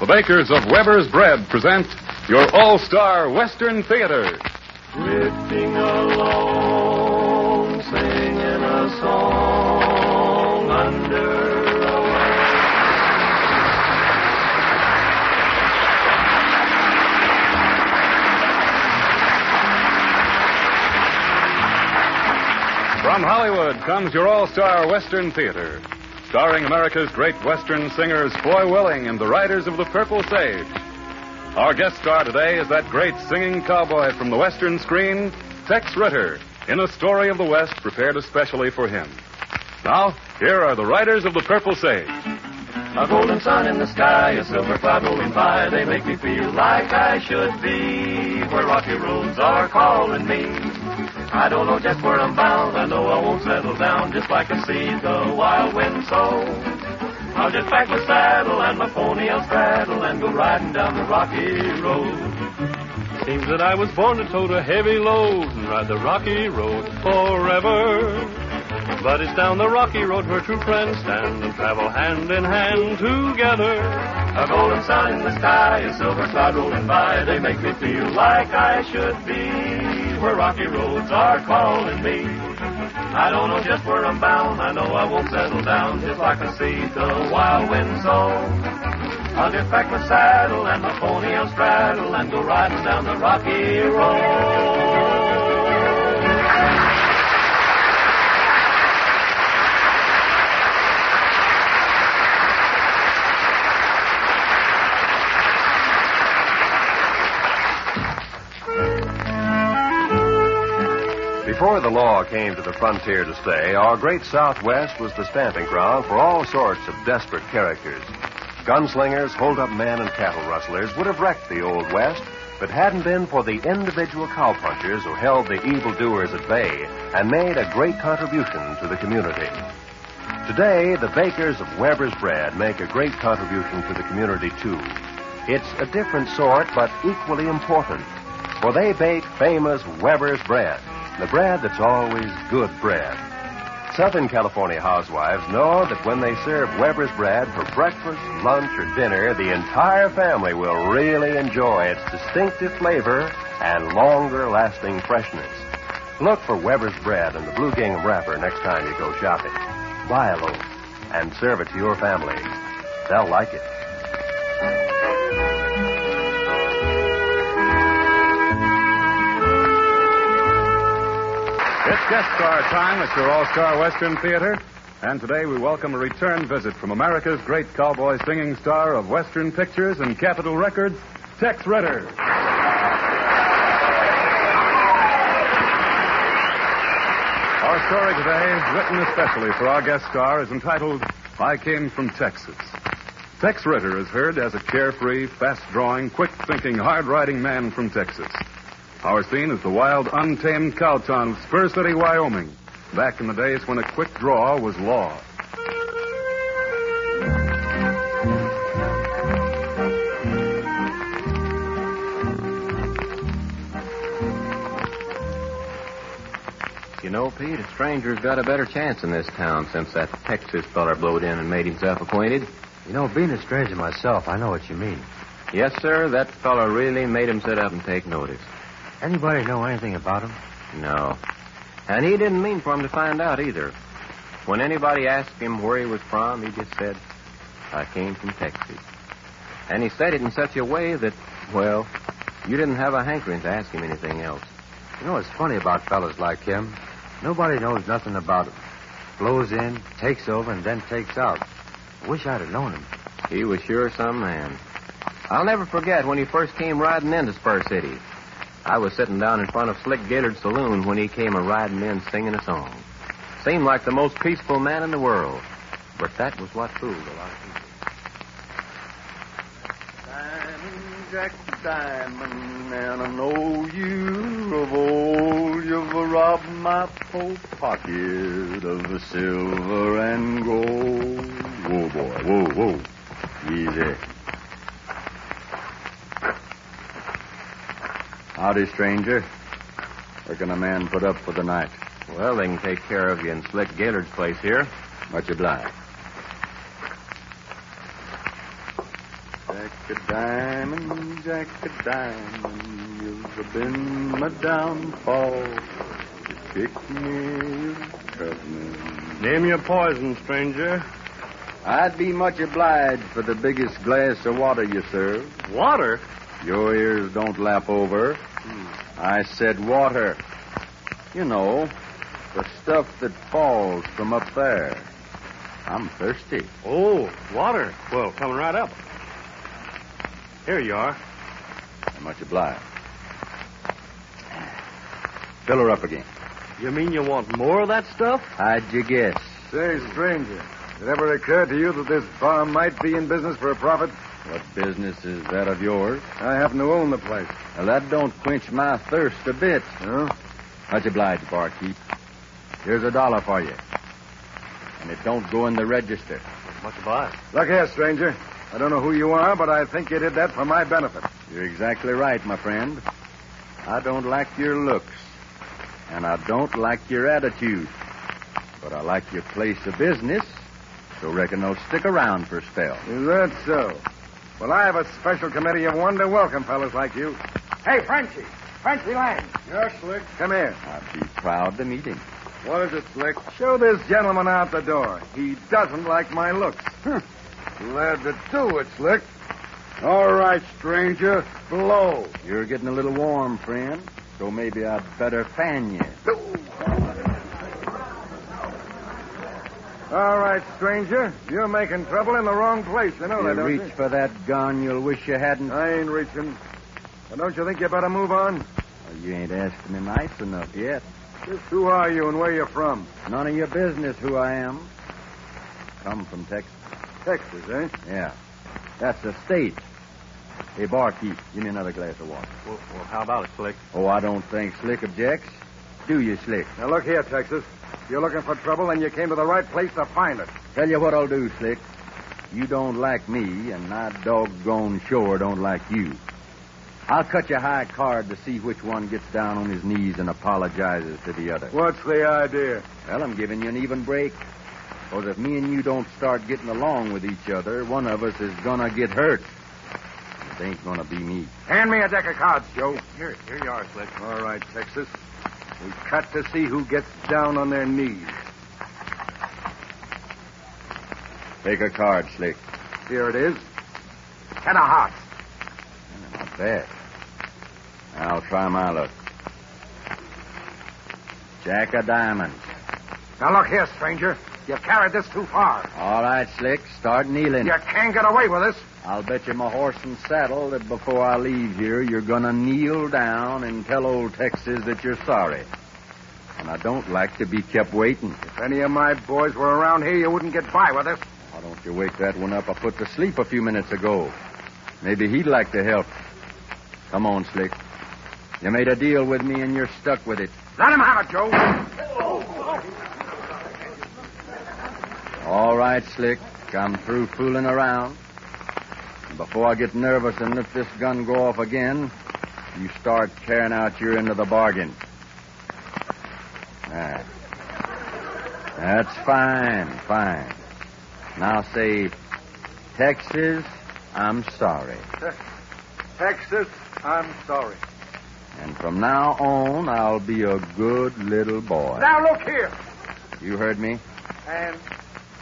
The bakers of Weber's Bread present your all-star Western Theater. Drifting along, singing a song under a From Hollywood comes your all-star Western Theater, starring America's great Western singers Foy Willing and the Riders of the Purple Sage. Our guest star today is that great singing cowboy from the Western screen, Tex Ritter, in a story of the West prepared especially for him. Now, here are the Riders of the Purple Sage. A golden sun in the sky, a silver cloud rolling by. They make me feel like I should be where rocky roads are calling me. I don't know just where I'm bound. I know I won't settle down just like I see the wild wind sow. I'll just pack my saddle and my pony I'll straddle and go riding down the rocky road. Seems that I was born to tote a heavy load and ride the rocky road forever. But it's down the rocky road where true friends stand and travel hand in hand together. A golden sun in the sky, a silver cloud rolling by. They make me feel like I should be where rocky roads are calling me. I don't know just where I'm bound. I know I won't settle down just like I see the wild wind sow. I'll just pack my saddle and my pony I'll straddle and go riding down the rocky road. Before the law came to the frontier to stay, our great Southwest was the stamping ground for all sorts of desperate characters. Gunslingers, hold-up men, and cattle rustlers would have wrecked the Old West if it hadn't been for the individual cowpunchers who held the evildoers at bay and made a great contribution to the community. Today, the bakers of Weber's Bread make a great contribution to the community, too. It's a different sort, but equally important, for they bake famous Weber's Bread. The bread that's always good bread. Southern California housewives know that when they serve Weber's Bread for breakfast, lunch, or dinner, the entire family will really enjoy its distinctive flavor and longer-lasting freshness. Look for Weber's Bread in the blue gingham wrapper next time you go shopping. Buy a loaf and serve it to your family. They'll like it. It's guest star time at your all-star Western Theater, and today we welcome a return visit from America's great cowboy singing star of Western pictures and Capitol Records, Tex Ritter. Our story today, written especially for our guest star, is entitled, I Came from Texas. Tex Ritter is heard as a carefree, fast-drawing, quick-thinking, hard-riding man from Texas. Our scene is the wild, untamed cow town of Spur City, Wyoming, back in the days when a quick draw was law. You know, Pete, a stranger's got a better chance in this town since that Texas feller blowed in and made himself acquainted. You know, being a stranger myself, I know what you mean. Yes, sir, that feller really made him sit up and take notice. Anybody know anything about him? No. And he didn't mean for him to find out either. When anybody asked him where he was from, he just said, I came from Texas. And he said it in such a way that, well, you didn't have a hankering to ask him anything else. You know, it's funny about fellas like him. Nobody knows nothing about him. Blows in, takes over, and then takes out. I wish I'd have known him. He was sure some man. I'll never forget when he first came riding into Spur City. I was sitting down in front of Slick Gaylord's saloon when he came a-riding in singing a song. Seemed like the most peaceful man in the world. But that was what fooled a lot of people. Diamond, Jack the Diamond, and I know you of old. You've robbed my poor pocket of the silver and gold. Whoa, boy, whoa. Easy. Howdy, stranger. Where can a man put up for the night? Well, they can take care of you in Slick Gaylord's place here. Much obliged. Jack a diamond, Jack a diamond, you've been my downfall. You kicked me, you cut me. Name your poison, stranger. I'd be much obliged for the biggest glass of water you serve. Water? Your ears don't lap over. I said water. You know, the stuff that falls from up there. I'm thirsty. Oh, water. Well, coming right up. Here you are. I'm much obliged. Fill her up again. You mean you want more of that stuff? How'd you guess? Say, stranger, did it ever occur to you that this bar might be in business for a profit? What business is that of yours? I happen to own the place. Well, that don't quench my thirst a bit. Huh? Much obliged, barkeep. Here's $1 for you. And it don't go in the register. Much obliged. Look here, stranger. I don't know who you are, but I think you did that for my benefit. You're exactly right, my friend. I don't like your looks. And I don't like your attitude. But I like your place of business, so reckon I'll stick around for a spell. Is that so? Well, I have a special committee of one to welcome fellas like you. Hey, Frenchie. Frenchie Lang. Yes, Slick. Come here. I'd be proud to meet him. What is it, Slick? Show this gentleman out the door. He doesn't like my looks. Glad to do it, Slick. All right, stranger. Blow. You're getting a little warm, friend, so maybe I'd better fan you. All right, stranger. You're making trouble in the wrong place. You know You that, don't reach you? for that gun, you'll wish you hadn't. I ain't reaching. Well, don't you think you better move on? Well, you ain't asking me nice enough yet. Just who are you and where you from? None of your business who I am. Come from Texas. Texas, eh? Yeah. That's the state. Hey, barkeep, give me another glass of water. Well, how about it, Slick? Oh, I don't think Slick objects. Do you, Slick? Now, look here, Texas. If you're looking for trouble, then you came to the right place to find it. Tell you what I'll do, Slick. You don't like me, and I doggone sure don't like you. I'll cut you a high card to see which one gets down on his knees and apologizes to the other. What's the idea? Well, I'm giving you an even break. Because if me and you don't start getting along with each other, one of us is gonna get hurt. It ain't gonna be me. Hand me a deck of cards, Joe. Here you are, Slick. All right, Texas. We cut to see who gets down on their knees. Take a card, Slick. Here it is. 10 of hearts. Not bad. I'll try my luck. Jack of diamonds. Now, look here, stranger. You carried this too far. All right, Slick. Start kneeling. You can't get away with this. I'll bet you my horse and saddle that before I leave here, you're going to kneel down and tell old Texas that you're sorry. And I don't like to be kept waiting. If any of my boys were around here, you wouldn't get by with this. Why don't you wake that one up I put to sleep a few minutes ago? Maybe he'd like to help. Come on, Slick. You made a deal with me and you're stuck with it. Let him have it, Joe. All right, Slick. I'm through fooling around. And before I get nervous and let this gun go off again, you start carrying out your end of the bargain. Ah. That's fine. Now say, Texas, I'm sorry. Texas, I'm sorry. And from now on, I'll be a good little boy. Now, look here. You heard me? And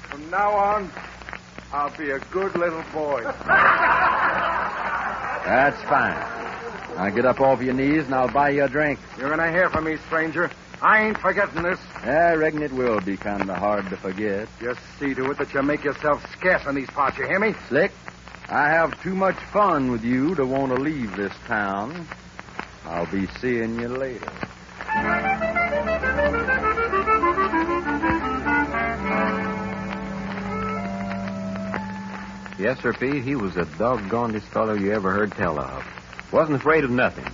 from now on, I'll be a good little boy. That's fine. Now get up off your knees and I'll buy you a drink. You're going to hear from me, stranger. I ain't forgetting this. I reckon it will be kind of hard to forget. Just see to it that you make yourself scarce in these parts, you hear me? Slick, I have too much fun with you to want to leave this town. I'll be seeing you later. Yes, Sir Pete, he was the doggonedest fellow you ever heard tell of. Wasn't afraid of nothing.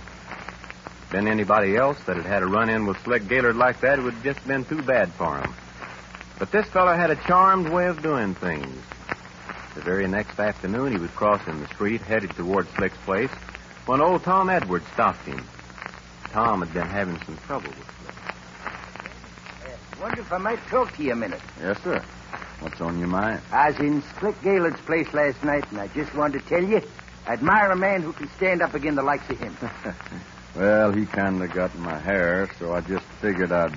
Been anybody else that had a run-in with Slick Gaylord like that, it would have just been too bad for him. But this fellow had a charmed way of doing things. The very next afternoon, he was crossing the street, headed toward Slick's place, when old Tom Edwards stopped him. Tom had been having some trouble with Slick. Wonder if I might talk to you a minute. Yes, sir. What's on your mind? I was in Slick Gaylord's place last night, and I just wanted to tell you I admire a man who can stand up against the likes of him. Well, he kind of got my hair, so I just figured I'd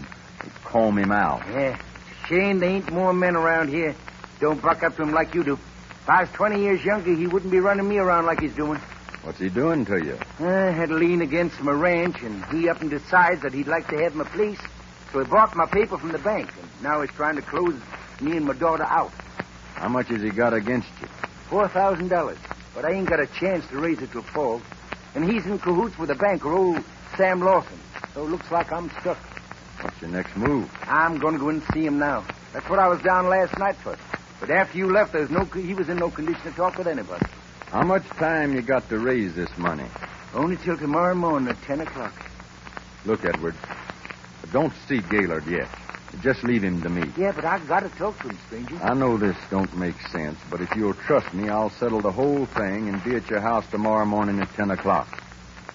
comb him out. Yeah. Shame there ain't more men around here. Don't buck up to him like you do. If I was 20 years younger, he wouldn't be running me around like he's doing. What's he doing to you? I had to lean against my ranch, and he up and decides that he'd like to have my place. So he bought my paper from the bank, and now he's trying to close me and my daughter out. How much has he got against you? $4,000. But I ain't got a chance to raise it till fall. And he's in cahoots with the banker, old Sam Lawson. So it looks like I'm stuck. What's your next move? I'm going to go in and see him now. That's what I was down last night for. But after you left, he was in no condition to talk with anybody. How much time you got to raise this money? Only till tomorrow morning at 10 o'clock. Look, Edward, don't see Gaylord yet. Just leave him to me. Yeah, but I got to talk to him, stranger. I know this don't make sense, but if you'll trust me, I'll settle the whole thing and be at your house tomorrow morning at 10 o'clock.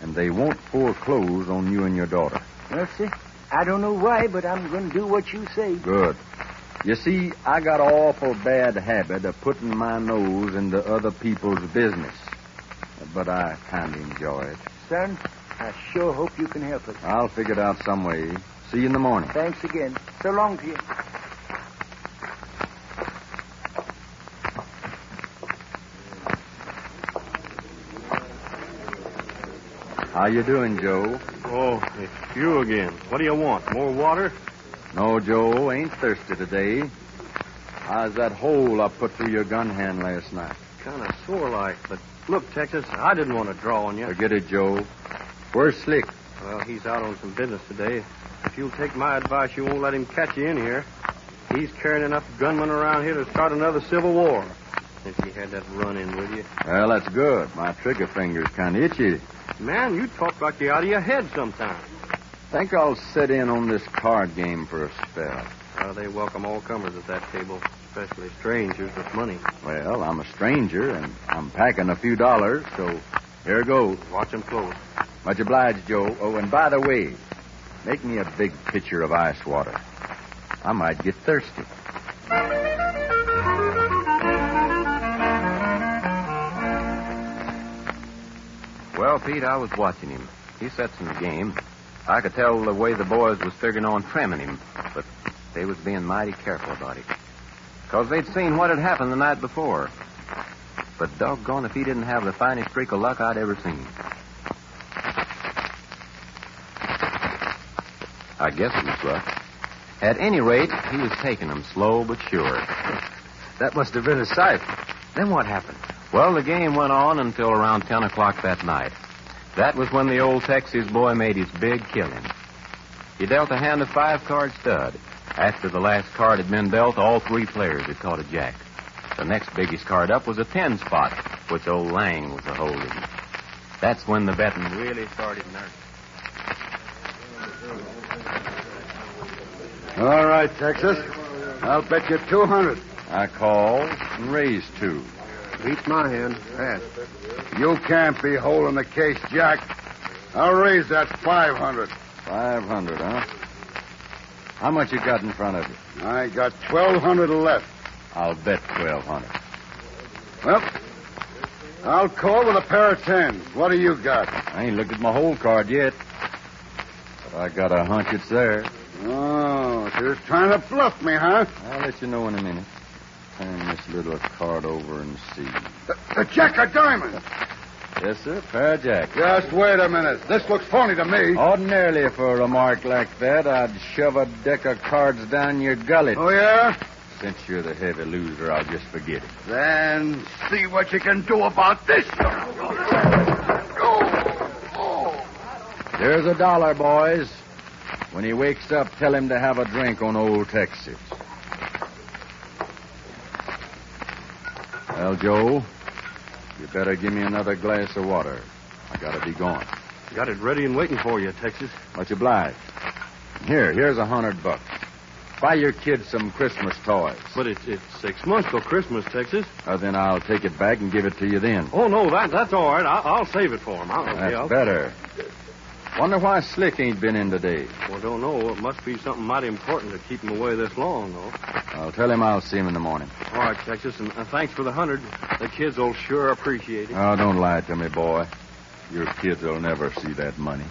And they won't foreclose on you and your daughter. Well, see, I don't know why, but I'm going to do what you say. Good. You see, I got an awful bad habit of putting my nose into other people's business. But I kind of enjoy it. Son, I sure hope you can help us. I'll figure it out some way. See you in the morning. Thanks again. So long to you. How you doing, Joe? Oh, it's you again. What do you want? More water? No, Joe, ain't thirsty today. How's that hole I put through your gun hand last night? Kind of sore like, but look, Texas, I didn't want to draw on you. Forget it, Joe. Where's Slick? Well, he's out on some business today. If you'll take my advice, you won't let him catch you in here. He's carrying enough gunmen around here to start another civil war. Since he had that run-in with you. Well, that's good. My trigger finger's kind of itchy. Man, you talk like you're out of your head sometimes. Think I'll sit in on this card game for a spell. Well, they welcome all comers at that table, especially strangers with money. Well, I'm a stranger, and I'm packing a few dollars, so here goes. Watch them close. Much obliged, Joe. Oh, and by the way, make me a big pitcher of ice water. I might get thirsty. Well, Pete, I was watching him. He set some game. I could tell the way the boys was figuring on trimming him, but they was being mighty careful about it. Because they'd seen what had happened the night before. But doggone if he didn't have the finest streak of luck I'd ever seen. I guess it was luck. At any rate, he was taking them slow but sure. That must have been a sight. Then what happened? Well, the game went on until around 10 o'clock that night. That was when the old Texas boy made his big killing. He dealt a hand of 5-card stud. After the last card had been dealt, all 3 players had caught a jack. The next biggest card up was a 10 spot, which old Lang was a-holding. That's when the betting really started nervous. All right, Texas. I'll bet you 200. I called and raised 2. Beats my hand. Pass. You can't be holding the case, Jack. I'll raise that 500. 500, huh? How much you got in front of you? I got 1,200 left. I'll bet 1,200. Well, I'll call with a pair of 10s. What do you got? I ain't looked at my whole card yet. But I got a hunch it's there. Oh, you're trying to bluff me, huh? I'll let you know in a minute. Turn this little card over and see. The jack of diamonds. Yes, sir. Pair of jacks. Just wait a minute. This looks phony to me. Ordinarily, for a remark like that, I'd shove a deck of cards down your gullet. Oh, yeah? Since you're the heavy loser, I'll just forget it. Then see what you can do about this. There's $1, boys. When he wakes up, tell him to have a drink on Old Texas. Well, Joe, you better give me another glass of water. I gotta be going. Got it ready and waiting for you, Texas. Much obliged. Here's $100. Buy your kids some Christmas toys. But it's 6 months till Christmas, Texas. Then I'll take it back and give it to you then. Oh, no, that's all right. I'll save it for him. That's better. Wonder why Slick ain't been in today. Well, don't know. It must be something mighty important to keep him away this long, though. I'll tell him I'll see him in the morning. All right, Texas, and thanks for the 100. The kids will sure appreciate it. Oh, don't lie to me, boy. Your kids will never see that money.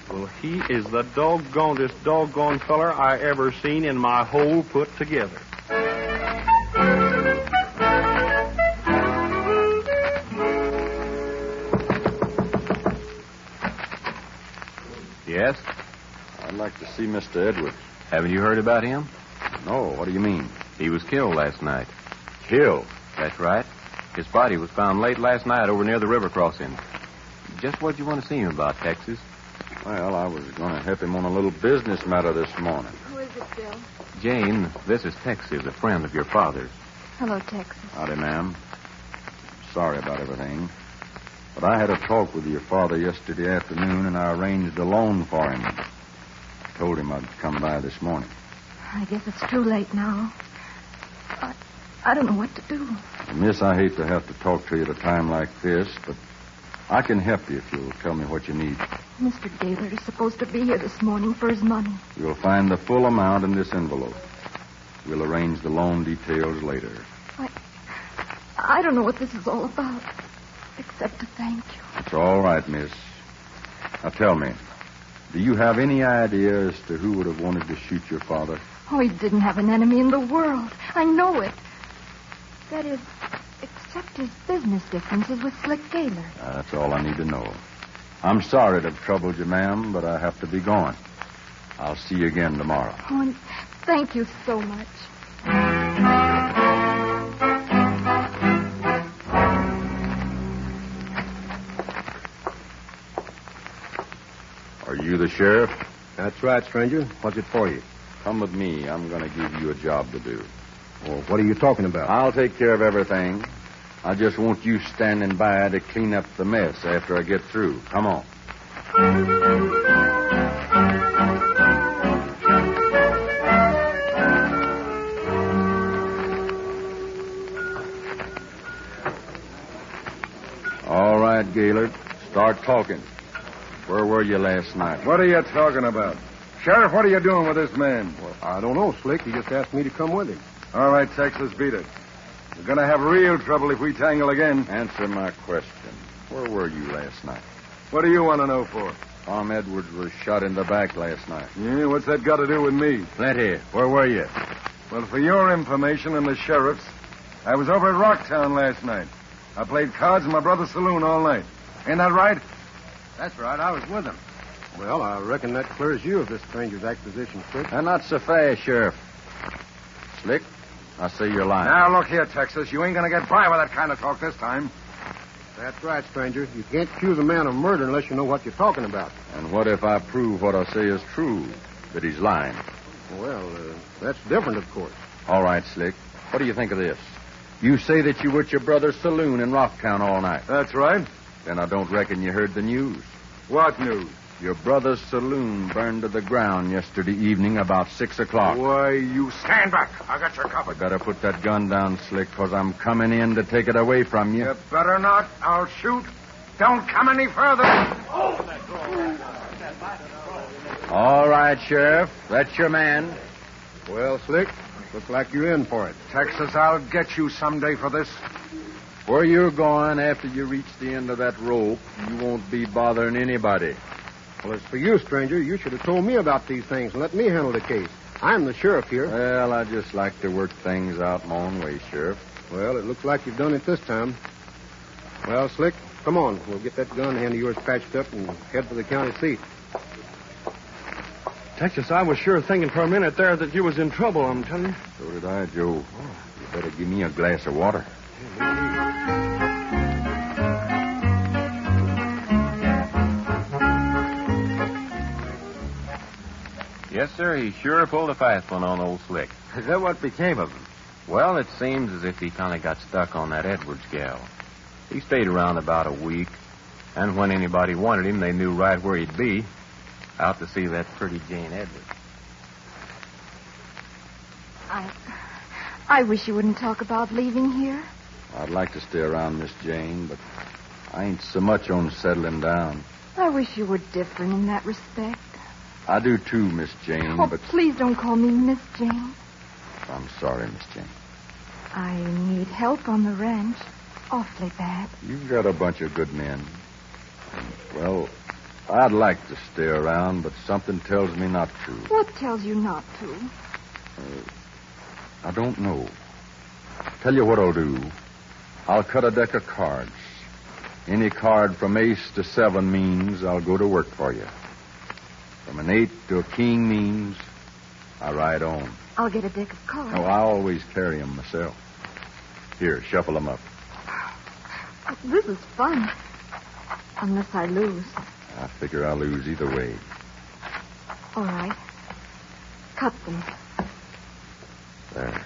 Well, he is the doggone feller I ever seen in my whole put together. Yes? I'd like to see Mr. Edwards. Haven't you heard about him? No, what do you mean? He was killed last night. Killed? That's right. His body was found late last night over near the river crossing. Just what you want to see him about, Texas? Well, I was going to help him on a little business matter this morning. Who is it, Bill? Jane, this is Texas, a friend of your father's. Hello, Texas. Howdy, ma'am. Sorry about everything. But I had a talk with your father yesterday afternoon, and I arranged a loan for him. I told him I'd come by this morning. I guess it's too late now. I don't know what to do. Well, miss, I hate to have to talk to you at a time like this, but I can help you if you'll tell me what you need. Mr. Gaylord is supposed to be here this morning for his money. You'll find the full amount in this envelope. We'll arrange the loan details later. I don't know what this is all about, except to thank you. It's all right, miss. Now tell me, do you have any idea as to who would have wanted to shoot your father? Oh, he didn't have an enemy in the world. I know it. That is, except his business differences with Slick Gaylord. That's all I need to know. I'm sorry to have troubled you, ma'am, but I have to be going. I'll see you again tomorrow. Oh, and thank you so much. Are you the sheriff? That's right, stranger. What's it for you? Come with me. I'm going to give you a job to do. Well, what are you talking about? I'll take care of everything. I just want you standing by to clean up the mess after I get through. Come on. All right, Gaylord. Start talking. Where were you last night? What are you talking about? Sheriff, what are you doing with this man? Well, I don't know, Slick. He just asked me to come with him. All right, Texas, beat it. We're going to have real trouble if we tangle again. Answer my question. Where were you last night? What do you want to know for? Tom Edwards was shot in the back last night. Yeah, what's that got to do with me? Plenty. Where were you? Well, for your information and the sheriff's, I was over at Rocktown last night. I played cards in my brother's saloon all night. Ain't that right? That's right. I was with him. Well, I reckon that clears you of this stranger's acquisition, Slick. And not so fast, Sheriff. Slick, I see you're lying. Now, look here, Texas. You ain't going to get by with that kind of talk this time. That's right, stranger. You can't accuse a man of murder unless you know what you're talking about. And what if I prove what I say is true, that he's lying? Well, that's different, of course. All right, Slick. What do you think of this? You say that you were at your brother's saloon in Rocktown all night. That's right. Then I don't reckon you heard the news. What news? Your brother's saloon burned to the ground yesterday evening about 6 o'clock. Why, you stand back. I got your covered. You better put that gun down, Slick, because I'm coming in to take it away from you. You better not. I'll shoot. Don't come any further. All right, Sheriff. That's your man. Well, Slick, looks like you're in for it. Texas, I'll get you someday for this. Where you're going after you reach the end of that rope, you won't be bothering anybody. Well, as for you, stranger, you should have told me about these things and let me handle the case. I'm the sheriff here. Well, I just like to work things out my own way, Sheriff. Well, it looks like you've done it this time. Well, Slick, come on. We'll get that gun hand of yours patched up and head for the county seat. Texas, I was sure thinking for a minute there that you was in trouble, I'm telling you. So did I, Joe. You better give me a glass of water. Yes, sir. He sure pulled a fast one on old Slick. Is that what became of him? Well, it seems as if he kind of got stuck on that Edwards gal. He stayed around about a week, and when anybody wanted him, they knew right where he'd be, out to see that pretty Jane Edwards. I wish you wouldn't talk about leaving here. I'd like to stay around, Miss Jane, but I ain't so much on settling down. I wish you were different in that respect. I do too, Miss Jane, Oh, but please don't call me Miss Jane. I'm sorry, Miss Jane. I need help on the ranch. Awfully bad. You've got a bunch of good men. Well, I'd like to stay around, but something tells me not to. What tells you not to? I don't know. Tell you what I'll do. I'll cut a deck of cards. Any card from ace to 7 means I'll go to work for you. From an 8 to a king means I ride on. I'll get a deck of cards. Oh, I always carry them myself. Here, shuffle them up. This is fun. Unless I lose. I figure I'll lose either way. All right. Cut them. There.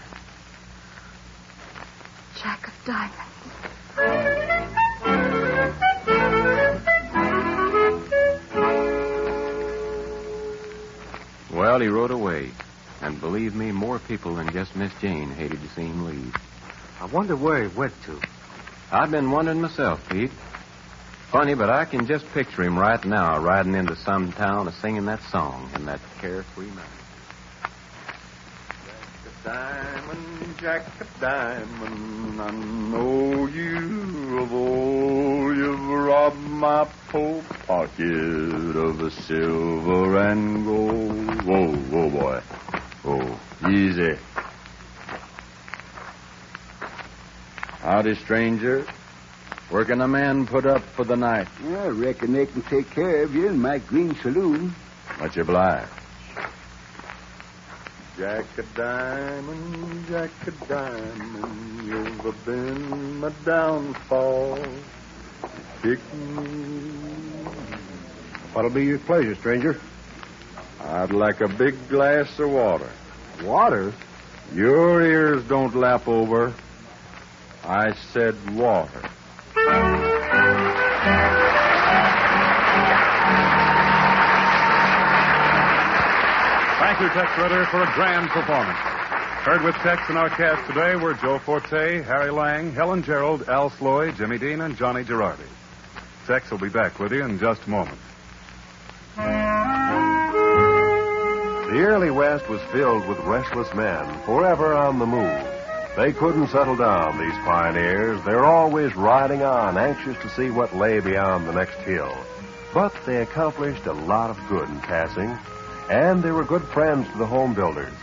Jack of diamonds. Well, he rode away. And believe me, more people than just Miss Jane hated to see him leave. I wonder where he went to. I've been wondering myself, Pete. Funny, but I can just picture him right now riding into some town singing that song in that carefree manner. Jack of diamond, I know you of old. You've robbed my poor pocket of the silver and gold. Whoa, whoa, boy. Oh, easy. Howdy, stranger. Where can a man put up for the night? I reckon they can take care of you in my green saloon. Much obliged. Jack a diamond, you've been my downfall. Pick me. What'll be your pleasure, stranger? I'd like a big glass of water. Water? Your ears don't lap over. I said water. Thank you, Tex Ritter, for a grand performance. Heard with Tex and our cast today were Joe Forte, Harry Lang, Helen Gerald, Al Sloy, Jimmy Dean, and Johnny Girardi. Tex will be back with you in just a moment. The early West was filled with restless men, forever on the move. They couldn't settle down, these pioneers. They're always riding on, anxious to see what lay beyond the next hill. But they accomplished a lot of good in passing, and they were good friends to the home builders.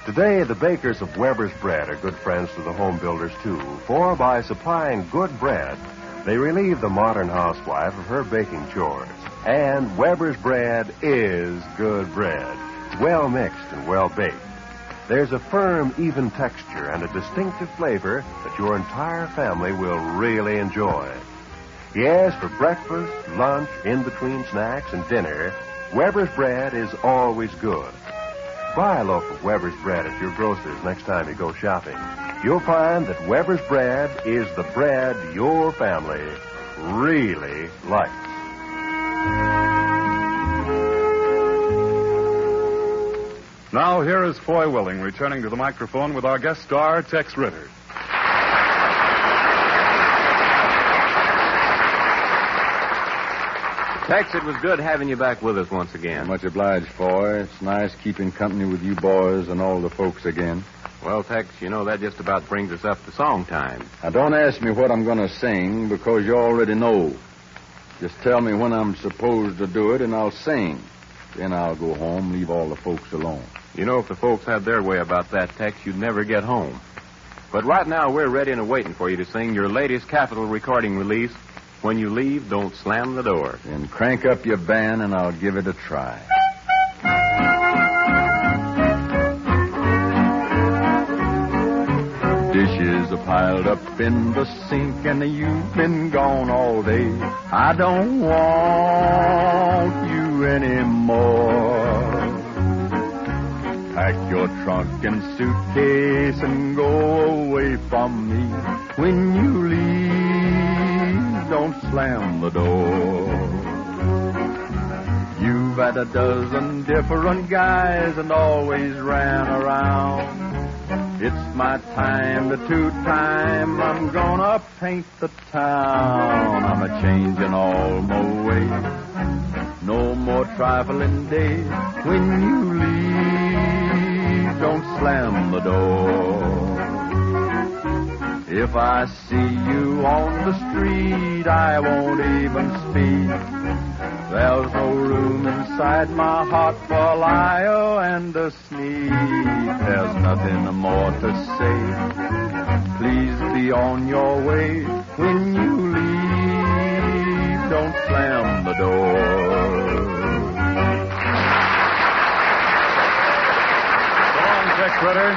Today, the bakers of Weber's Bread are good friends to the home builders, too, for by supplying good bread, they relieve the modern housewife of her baking chores. And Weber's Bread is good bread, well mixed and well baked. There's a firm, even texture and a distinctive flavor that your entire family will really enjoy. Yes, for breakfast, lunch, in between snacks, and dinner, Weber's Bread is always good. Buy a loaf of Weber's Bread at your grocer's next time you go shopping. You'll find that Weber's Bread is the bread your family really likes. Now, here is Foy Willing returning to the microphone with our guest star, Tex Ritter. Tex, it was good having you back with us once again. Much obliged, Foy. It's nice keeping company with you boys and all the folks again. Well, Tex, you know, that just about brings us up to song time. Now, don't ask me what I'm going to sing, because you already know. Just tell me when I'm supposed to do it, and I'll sing. Then I'll go home, leave all the folks alone. You know, if the folks had their way about that, Tex, you'd never get home. But right now, we're ready and waiting for you to sing your latest Capitol recording release, When You Leave, Don't Slam the Door. Then crank up your band, and I'll give it a try. Dishes are piled up in the sink, and you've been gone all day. I don't want you anymore. Pack your trunk and suitcase and go away from me. When you leave, don't slam the door. You've had a dozen different guys and always ran around. It's my time to two-time. I'm gonna paint the town. I'm a-changing all my ways. No more trifling days. When you leave, don't slam the door. If I see you on the street, I won't even speak. There's no room inside my heart for a liar and a sneak. There's nothing more to say. Please be on your way. When you leave, don't slam the door. So long, Tex Ritter.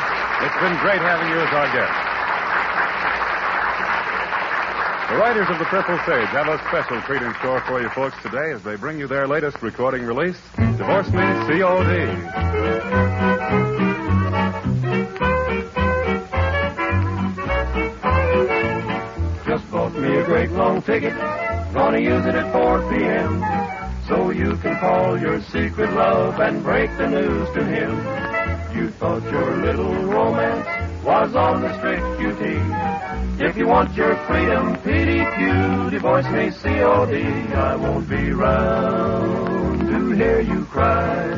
It's been great having you as our guest. The writers of the Purple Sage have a special treat in store for you folks today as they bring you their latest recording release, Divorce Me C.O.D. Just bought me a great long ticket, gonna use it at 4 p.m. So you can call your secret love and break the news to him. You thought your little romance was on the strict QT. If you want your freedom, PDQ, divorce me, COD. I won't be round to hear you cry.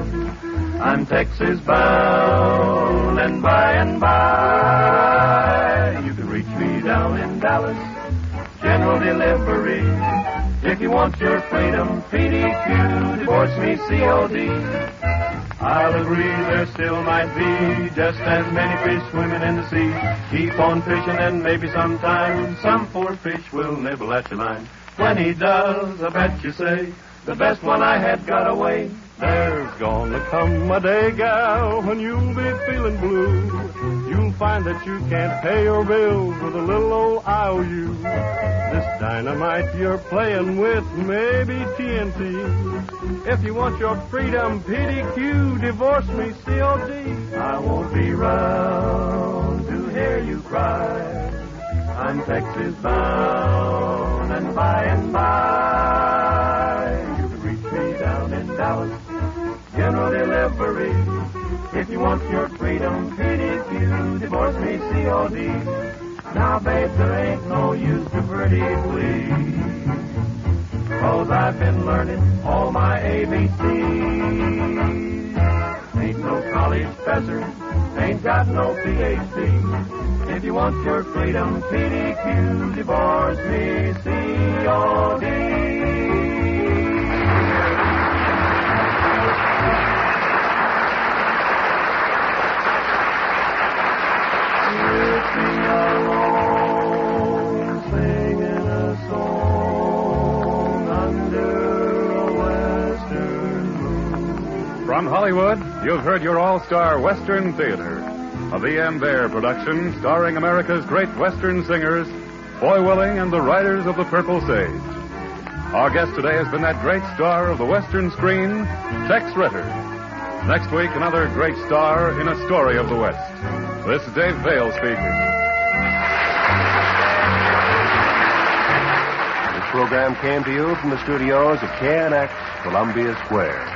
I'm Texas bound, and by, you can reach me down in Dallas, general delivery. If you want your freedom, PDQ, divorce me, COD. I'll agree there still might be just as many fish swimming in the sea. Keep on fishing and maybe sometime some poor fish will nibble at your line. When he does, I bet you say, the best one I had got away. There's gonna come a day, gal, when you'll be feeling blue. You'll find that you can't pay your bills with a little old IOU. This dynamite you're playing with may be TNT. If you want your freedom, PDQ, divorce me, COD. I won't be round to hear you cry. I'm Texas bound, and by, you can reach me down in Dallas, general delivery. If you want your freedom, PDQ, divorce me, COD. Now, babe, there ain't no use to pretty please, 'cause I've been learning all my ABCs. Ain't no college professor, ain't got no PhD. If you want your freedom, PDQ, divorce me, COD. From Hollywood, you've heard your all-star Western Theater, a V.M. Bear production starring America's great Western singers, Foy Willing and the Riders of the Purple Sage. Our guest today has been that great star of the Western screen, Tex Ritter. Next week, another great star in a story of the West. This is Dave Vale speaking. This program came to you from the studios of KNX, Columbia Square.